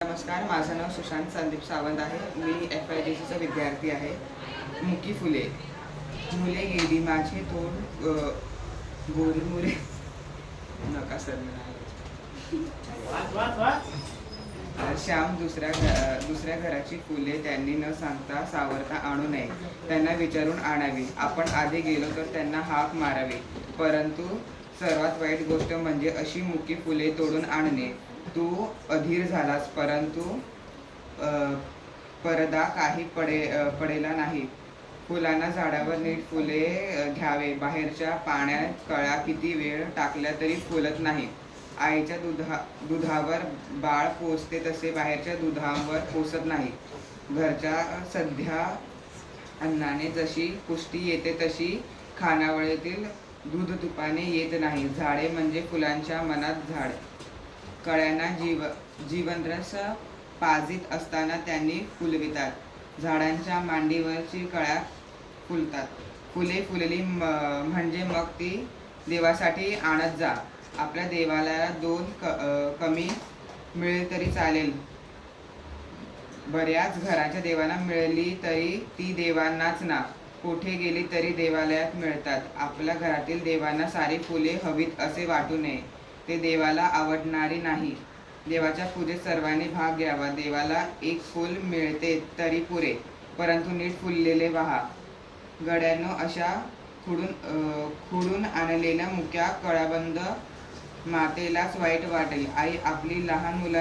नमस्कार, माझं नाव सुशांत संदीप सावंत आहे. मी FIDCचा विद्यार्थी आहे. मुकी फुले. मुले गेली माझे तोड गोरी मुले नका सर श्याम दुसऱ्या घराची फुले त्यांनी न सांगता सावरता आणू नये. त्यांना विचारून आणावी. आपण आधी गेलो तर त्यांना हाक मारावी. परंतु सर्वात वाईट गोष्ट म्हणजे अशी मुकी फुले तोडून आणणे. तू अधीर झालास, परंतु परदा काही पडेला नाही. फुलांना झाडावर नीट फुले घ्यावे. बाहेरच्या पाण्यात कळ्या किती वेळ टाकल्या तरी फुलत नाही. आईच्या दुधावर बाळ पोसते तसे बाहेरच्या दुधावर पोसत नाही. घरच्या सध्या अन्नाने जशी पुष्टी येते तशी खानावळीतील दूध तुपाने येत नाही. झाडे म्हणजे फुलांच्या मनात झाड. कळ्यांना जीवनरस पाजीत असताना त्यांनी फुलवितात. झाडांच्या मांडीवरची कळ्या फुलतात. फुले फुलली म्हणजे मग ती देवासाठी आणत जा. आपल्या देवाला दोन कमी मिळेल तरी चालेल. बऱ्याच घराच्या देवांना मिळाली तरी ती देवांनाच ना. कोठे गेली तरी देवालयात मिळतात. आपल्या घरातील देवांना सारी फुले हवीत असे वाटू नये. ते देवाला आवडणारी नाही. देवाच्या पूजेत सर्वांनी भाग घ्यावा. देवाला एक फूल मिळते तरी पुरे, परंतु नीट फुललेले पहा. गड्यांनो, अशा खुडून आणलेल्या मुक्या कळ्याबंद मातेलाच वाईट वाटेल. आई आपली लहान मुलांना